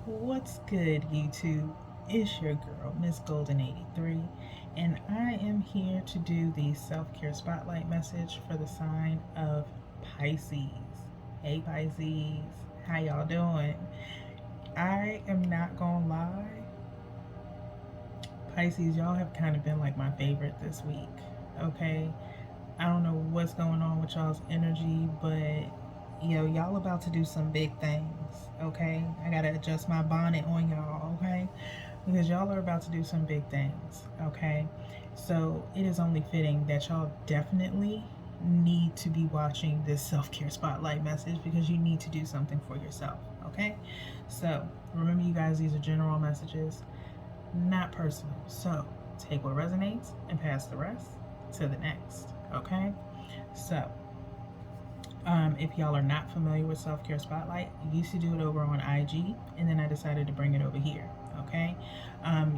What's good, YouTube? It's your girl, Miss Golden 83, and I am here to do the self-care spotlight message for the sign of Pisces. Hey Pisces, how y'all doing? I am not gonna lie, Pisces, y'all have kind of been like my favorite this week. Okay, I don't know what's going on with y'all's energy, but y'all about to do some big things. Okay, I gotta adjust my bonnet on y'all. Okay, because y'all are about to do some big things. Okay, so it is only fitting that y'all definitely need to be watching this self-care spotlight message because you need to do something for yourself. Okay, so remember, you guys, these are general messages, not personal. So take what resonates and pass the rest to the next. Okay, so if y'all are not familiar with Self Care Spotlight, I used to do it over on IG, and then I decided to bring it over here. Okay,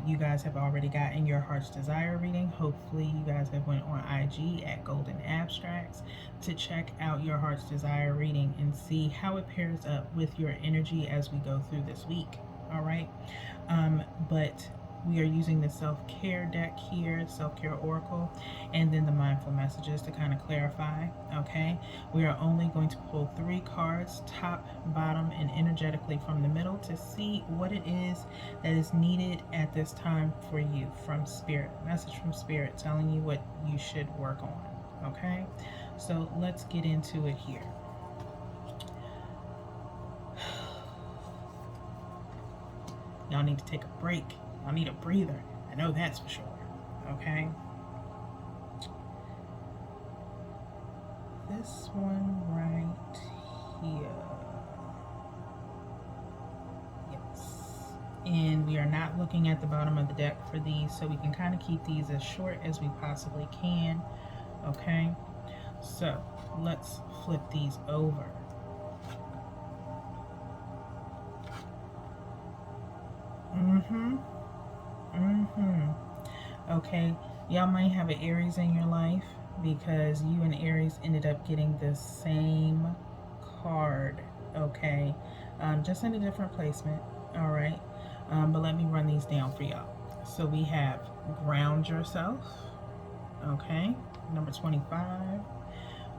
you guys have already gotten your heart's desire reading. Hopefully, you guys have went on IG at Golden Abstracts to check out your heart's desire reading and see how it pairs up with your energy as we go through this week. All right, but we are using the self-care deck here, self-care oracle, and then the mindful messages to kind of clarify. Okay, we are only going to pull 3 cards, top, bottom, and energetically from the middle, to see what it is that is needed at this time for you from spirit. Message from spirit telling you what you should work on. Okay, so let's get into it here. Y'all need to take a break. Y'all need a breather. I know that's for sure. Okay. This one right here. Yes. And we are not looking at the bottom of the deck for these, so we can kind of keep these as short as we possibly can. Okay. So let's flip these over. Okay, y'all might have an Aries in your life because you and Aries ended up getting the same card. Okay, just in a different placement. All right, but let me run these down for y'all. So we have ground yourself. Okay, number 25.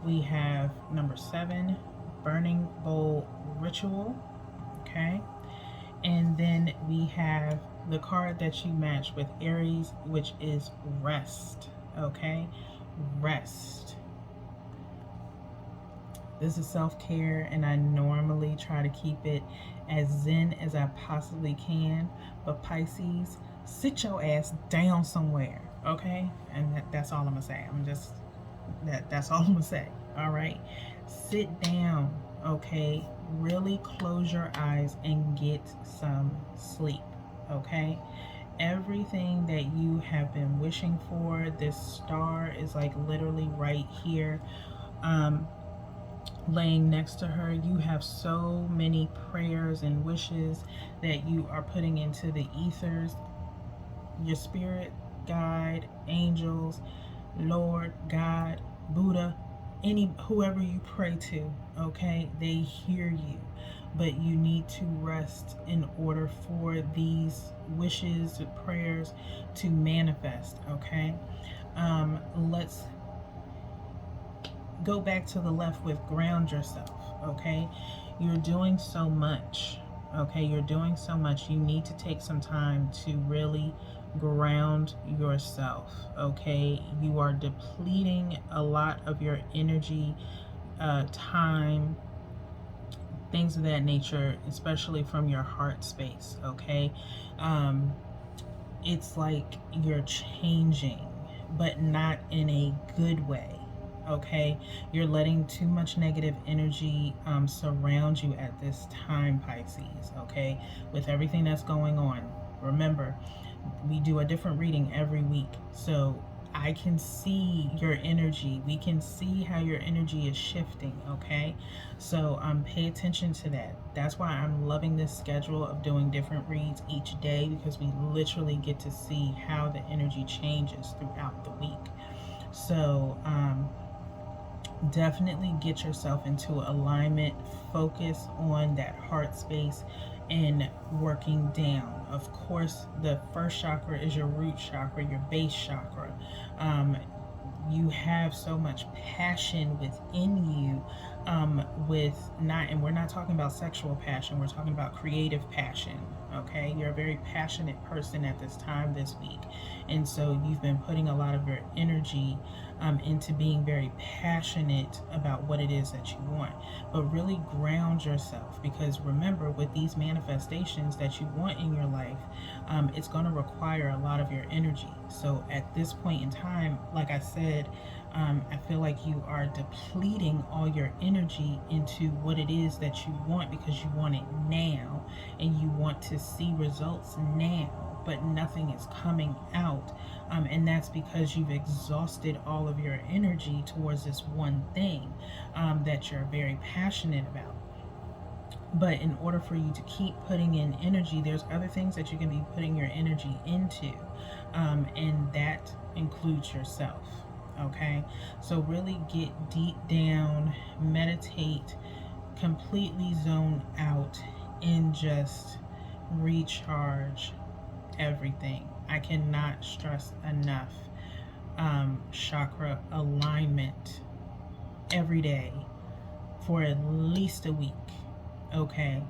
We have number 7, burning bowl ritual. Okay, and then we have the card that you match with Aries, which is rest. Okay, rest. This is self-care, and I normally try to keep it as zen as I possibly can, but Pisces, sit your ass down somewhere. Okay, and that's all I'm gonna say. That's all I'm gonna say. All right, sit down. Okay, really close your eyes and get some sleep. Okay, everything that you have been wishing for, this star is like literally right here, laying next to her. You have so many prayers and wishes that you are putting into the ethers. Your spirit guide, angels, Lord, God, Buddha, whoever you pray to, okay, they hear you, but you need to rest in order for these wishes, prayers to manifest. Okay, let's go back to the left with ground yourself. Okay, you're doing so much. Okay, you're doing so much. You need to take some time to really ground yourself. Okay, you are depleting a lot of your energy, time, things of that nature, especially from your heart space. Okay, it's like you're changing, but not in a good way. Okay, you're letting too much negative energy surround you at this time, Pisces. Okay, with everything that's going on, remember, we do a different reading every week, so I can see your energy. We can see how your energy is shifting. Okay, so pay attention to that. That's why I'm loving this schedule of doing different reads each day, because we literally get to see how the energy changes throughout the week. So Definitely get yourself into alignment. Focus on that heart space and working down. Of course, the first chakra is your root chakra, your base chakra. Um, you have so much passion within you, with not, and we're not talking about sexual passion, we're talking about creative passion. Okay, you're a very passionate person at this time this week, and so you've been putting a lot of your energy, into being very passionate about what it is that you want. But really ground yourself, because remember, with these manifestations that you want in your life, it's going to require a lot of your energy. So at this point in time, like I said, I feel like you are depleting all your energy into what it is that you want, because you want it now and you want to see results now, but nothing is coming out. And that's because you've exhausted all of your energy towards this one thing, that you're very passionate about. But in order for you to keep putting in energy, there's other things that you can be putting your energy into, and that includes yourself. Okay, so really get deep down, meditate, completely zone out, and just recharge everything. I cannot stress enough, chakra alignment every day for at least a week. Okay,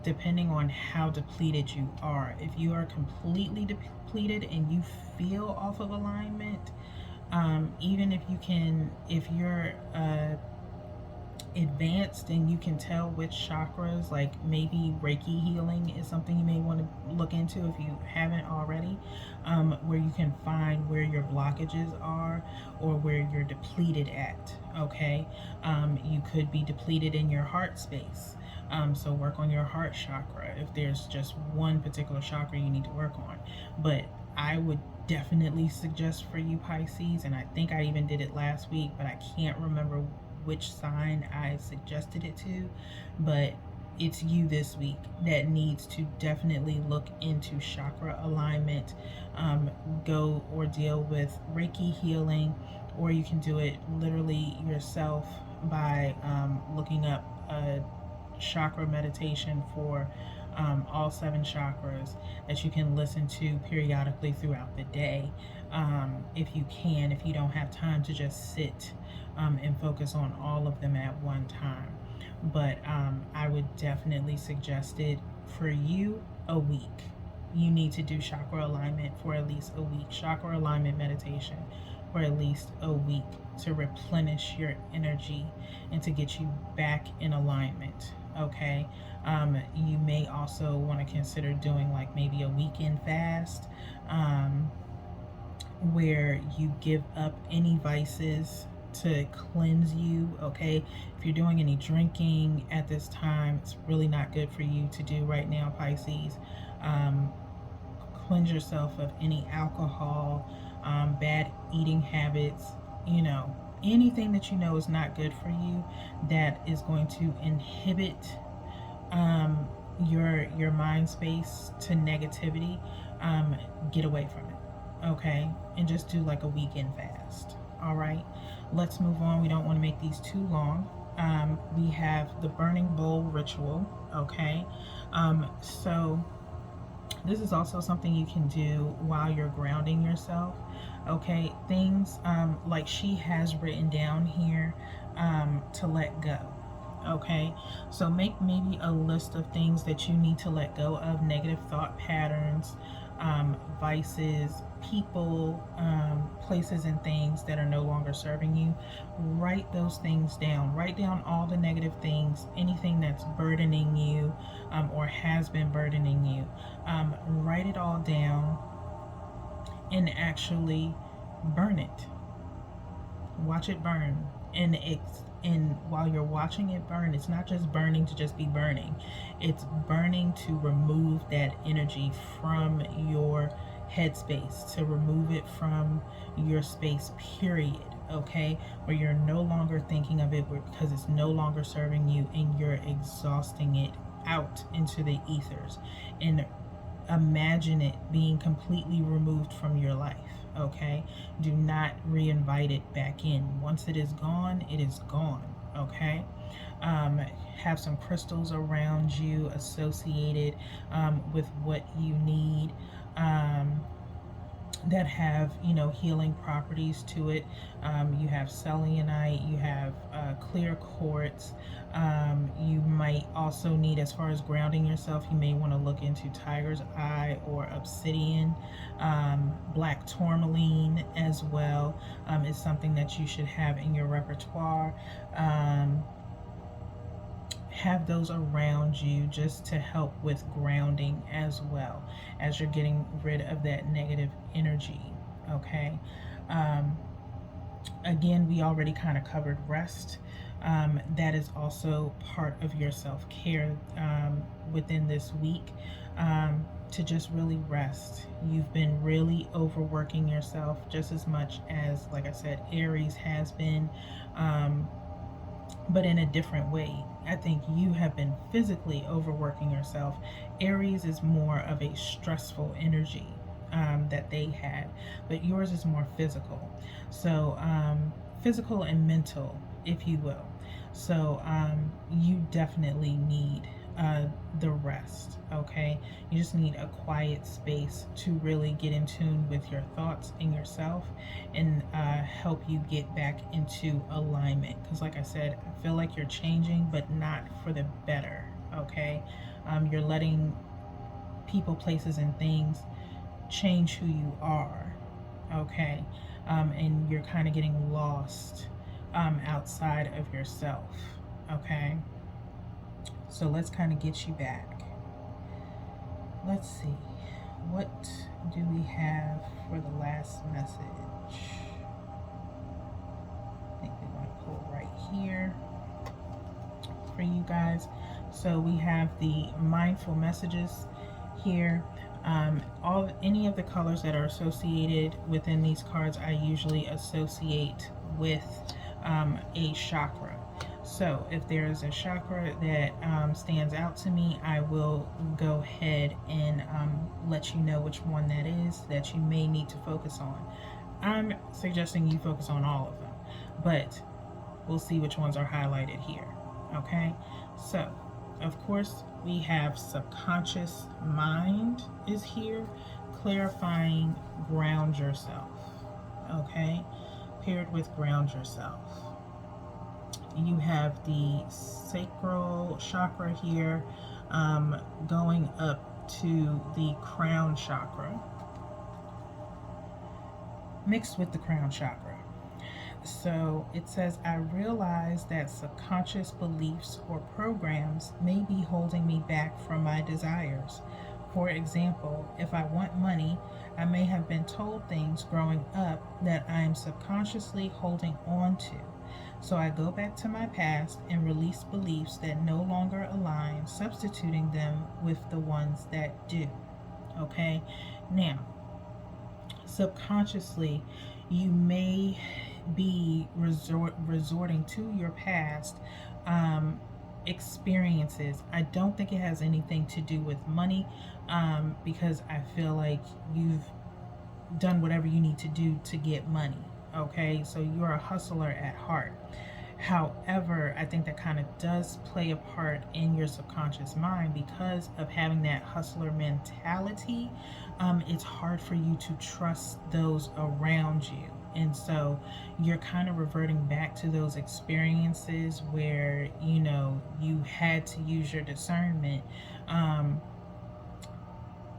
depending on how depleted you are. If you are completely depleted and you feel off of alignment, even if you can, if you're advanced and you can tell which chakras, like maybe Reiki healing is something you may want to look into if you haven't already, where you can find where your blockages are or where you're depleted at. Okay, you could be depleted in your heart space. So work on your heart chakra if there's just one particular chakra you need to work on. But I would definitely suggest for you Pisces, and I think I even did it last week, but I can't remember which sign I suggested it to, but it's you this week that needs to definitely look into chakra alignment. Go or deal with Reiki healing, or you can do it literally yourself by looking up a chakra meditation for all seven chakras that you can listen to periodically throughout the day. If you can, if you don't have time to just sit and focus on all of them at one time. But I would definitely suggest it for you a week. You need to do chakra alignment for at least a week, chakra alignment meditation for at least a week, to replenish your energy and to get you back in alignment. Okay, you may also want to consider doing like maybe a weekend fast, where you give up any vices to cleanse you. Okay, if you're doing any drinking at this time, it's really not good for you to do right now, Pisces. um, Cleanse yourself of any alcohol, bad eating habits, you know, anything that you know is not good for you, that is going to inhibit your mind space to negativity. Get away from it, okay? And just do like a weekend fast. All right, let's move on. We don't want to make these too long. We have the burning bowl ritual. Okay, so this is also something you can do while you're grounding yourself. Okay, things like she has written down here, to let go. Okay, so make maybe a list of things that you need to let go of, negative thought patterns, vices, people, places, and things that are no longer serving you. Write those things down. Write down all the negative things, anything that's burdening you, or has been burdening you. Write it all down and actually burn it. Watch it burn. And while you're watching it burn, it's not just burning to just be burning. It's burning to remove that energy from your headspace, to remove it from your space, period. Okay, where you're no longer thinking of it, because it's no longer serving you, and you're exhausting it out into the ethers. And imagine it being completely removed from your life. Okay, do not reinvite it back in. Once it is gone, it is gone. Okay. um, have some crystals around you associated with what you need, um, that have, you know, healing properties to it. You have selenite, you have clear quartz. You might also need, as far as grounding yourself, you may want to look into tiger's eye or obsidian. Black tourmaline as well is something that you should have in your repertoire. um, have those around you just to help with grounding as well, as you're getting rid of that negative energy. Okay. um, Again, we already kind of covered rest. That is also part of your self-care within this week, to just really rest. You've been really overworking yourself just as much as, like I said, Aries has been, but in a different way. I think you have been physically overworking yourself. Aries is more of a stressful energy that they had, but yours is more physical. So, physical and mental, if you will. So, you definitely need uh, the rest, okay? You just need a quiet space to really get in tune with your thoughts and yourself, and help you get back into alignment. Because, like I said, I feel like you're changing, but not for the better, okay? You're letting people, places, and things change who you are, okay? And you're kind of getting lost outside of yourself, okay? So let's kind of get you back. Let's see. What do we have for the last message? I think we want to pull right here for you guys. So we have the mindful messages here. Any of the colors that are associated within these cards, I usually associate with a chakra. So if there is a chakra that stands out to me, I will go ahead and let you know which one that is that you may need to focus on. I'm suggesting you focus on all of them, but we'll see which ones are highlighted here. Okay, so of course we have subconscious mind is here, clarifying ground yourself. Okay, paired with ground yourself, you have the sacral chakra here, going up to the crown chakra, mixed with the crown chakra. So it says, I realize that subconscious beliefs or programs may be holding me back from my desires. For example, if I want money, I may have been told things growing up that I am subconsciously holding on to. So I go back to my past and release beliefs that no longer align, substituting them with the ones that do. Okay? Now, subconsciously, you may be resorting to your past experiences. I don't think it has anything to do with money, because I feel like you've done whatever you need to do to get money. Okay, so you're a hustler at heart. However, I think that kind of does play a part in your subconscious mind because of having that hustler mentality. It's hard for you to trust those around you. And so you're kind of reverting back to those experiences where, you know, you had to use your discernment um,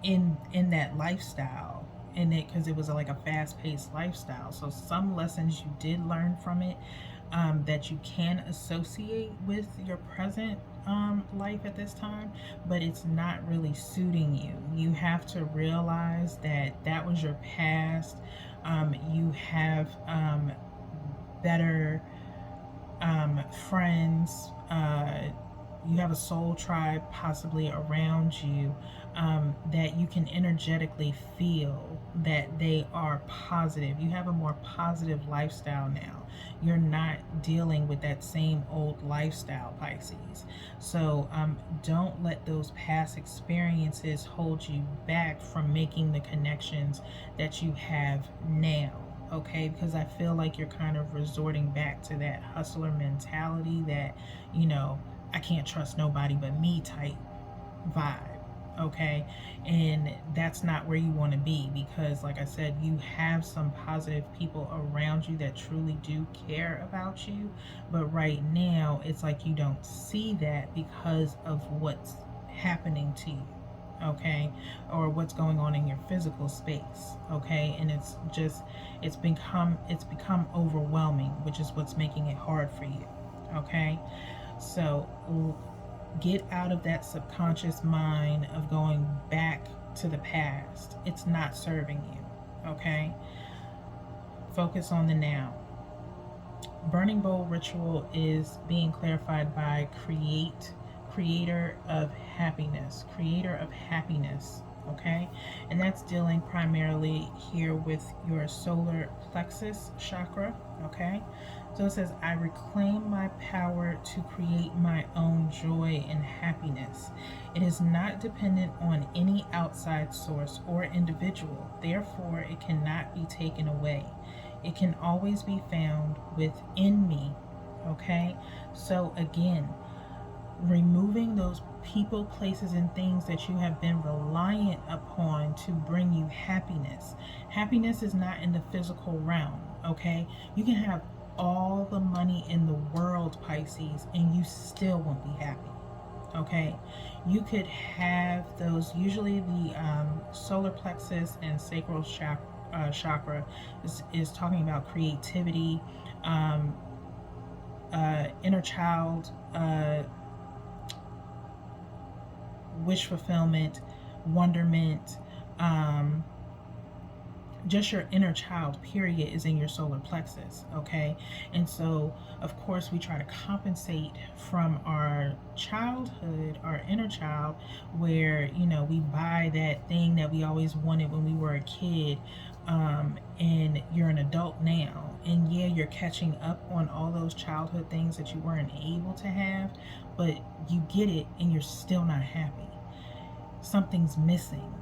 in that lifestyle, in it, because it was like a fast-paced lifestyle. So some lessons you did learn from it, that you can associate with your present life at this time, but it's not really suiting you. You have to realize that that was your past. You have better friends, you have a soul tribe possibly around you, that you can energetically feel that they are positive. You have a more positive lifestyle now. You're not dealing with that same old lifestyle, Pisces. So don't let those past experiences hold you back from making the connections that you have now. Okay, because I feel like you're kind of resorting back to that hustler mentality, that, you know, I can't trust nobody but me type vibe. Okay, and that's not where you want to be, because like I said, you have some positive people around you that truly do care about you, but right now it's like you don't see that because of what's happening to you. Okay, or what's going on in your physical space. Okay, and it's become overwhelming, which is what's making it hard for you. Okay, so get out of that subconscious mind of going back to the past. It's not serving you. Okay? Focus on the now. Burning bowl ritual is being clarified by creator of happiness. Creator of happiness. Okay? And that's dealing primarily here with your solar plexus chakra. Okay? So it says, I reclaim my power to create my own joy and happiness. It is not dependent on any outside source or individual. Therefore, it cannot be taken away. It can always be found within me. Okay? So again, removing those people, places, and things that you have been reliant upon to bring you happiness. Happiness is not in the physical realm, okay? You can have all the money in the world, Pisces, and you still won't be happy, okay? You could have those, usually the solar plexus and sacral chakra is talking about creativity, inner child, wish fulfillment, wonderment, just your inner child, period, is in your solar plexus. Okay, and so of course we try to compensate from our childhood, our inner child, where, you know, we buy that thing that we always wanted when we were a kid, and you're an adult now, and yeah, you're catching up on all those childhood things that you weren't able to have, but you get it and you're still not happy. Something's missing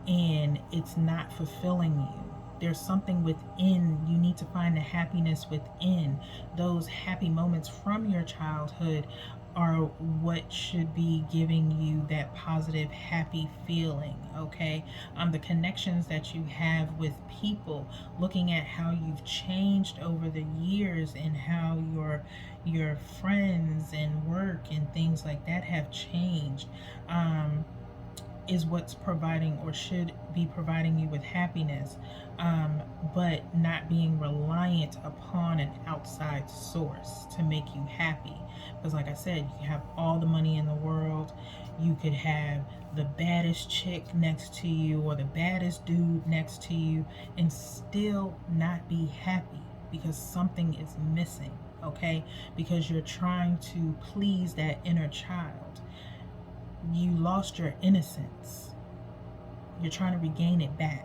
and it's not fulfilling you. There's something within. You need to find the happiness within. Those happy moments from your childhood are what should be giving you that positive, happy feeling. Okay, the connections that you have with people, looking at how you've changed over the years and how your friends and work and things like that have changed, is what's providing or should be providing you with happiness, but not being reliant upon an outside source to make you happy. Because like I said, you have all the money in the world, you could have the baddest chick next to you or the baddest dude next to you and still not be happy, because something is missing. Okay, because you're trying to please that inner child. You lost your innocence. You're trying to regain it back.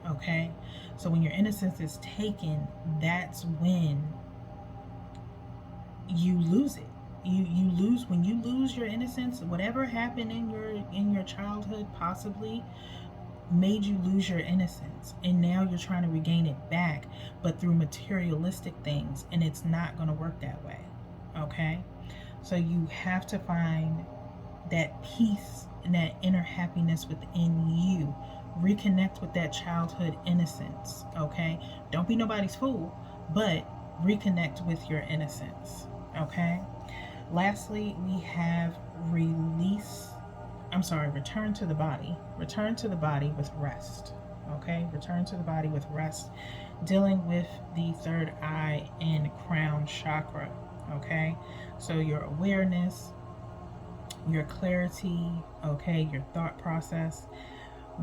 Okay, so when your innocence is taken, that's when you lose it. You lose, when you lose your innocence. Whatever happened in your childhood possibly made you lose your innocence, and now you're trying to regain it back, but through materialistic things, and it's not going to work that way. Okay, so you have to find that peace and that inner happiness within you. Reconnect with that childhood innocence. Okay, don't be nobody's fool, but reconnect with your innocence. Okay, lastly, we have return to the body. Return to the body with rest. Okay, return to the body with rest, dealing with the third eye and crown chakra. Okay, so your awareness, your clarity, okay, your thought process.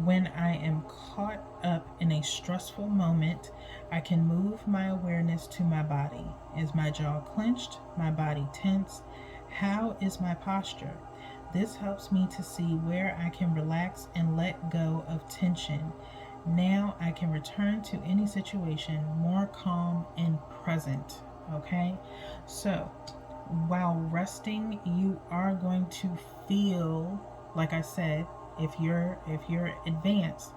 When I am caught up in a stressful moment, I can move my awareness to my body. Is my jaw clenched? My body tense? How is my posture? This helps me to see where I can relax and let go of tension. Now I can return to any situation more calm and present. Okay? So, while resting, you are going to feel, like I said, if you're advanced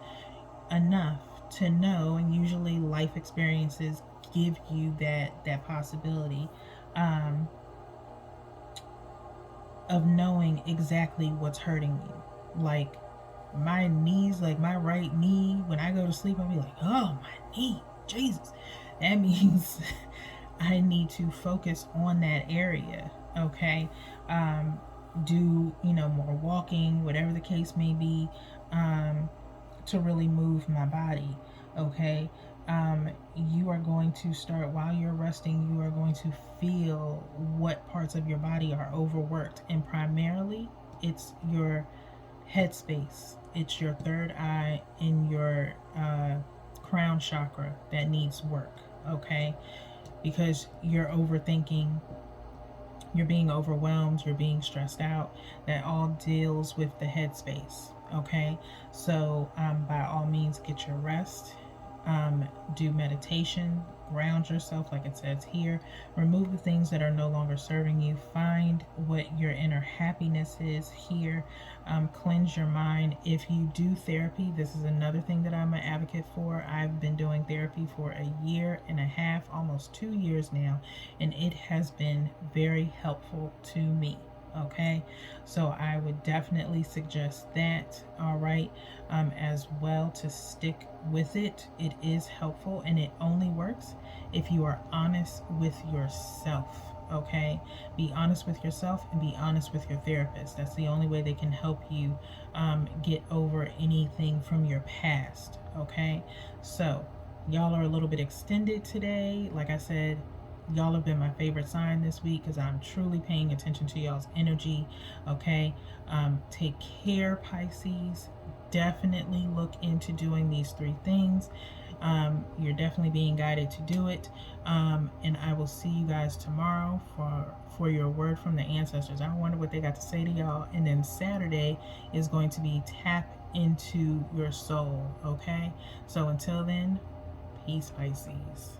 enough to know, and usually life experiences give you that possibility, um, of knowing exactly what's hurting you. Like my knees, like my right knee, when I go to sleep, I'll be like, oh, my knee, Jesus. That means I need to focus on that area, okay? Um, do, more walking, whatever the case may be, um, to really move my body, okay? You are going to start, while you're resting, you are going to feel what parts of your body are overworked. And primarily, it's your headspace, it's your third eye in your crown chakra that needs work, okay? Because you're overthinking, you're being overwhelmed, you're being stressed out. That all deals with the headspace. Okay, so by all means, get your rest. Do meditation, ground yourself, like it says here. Remove the things that are no longer serving you. Find what your inner happiness is here. Cleanse your mind. If you do therapy, this is another thing that I'm an advocate for. I've been doing therapy for a year and a half, almost 2 years now, and it has been very helpful to me. Okay, so I would definitely suggest that, all right, as well, to stick with it. It is helpful, and it only works if you are honest with yourself. Okay, be honest with yourself and be honest with your therapist. That's the only way they can help you get over anything from your past. Okay, so y'all are a little bit extended today. Like I said, y'all have been my favorite sign this week because I'm truly paying attention to y'all's energy. Okay, take care, Pisces. Definitely look into doing these 3 things. You're definitely being guided to do it. And I will see you guys tomorrow for your word from the ancestors. I wonder what they got to say to y'all. And then Saturday is going to be tap into your soul. Okay, so until then, peace, Pisces.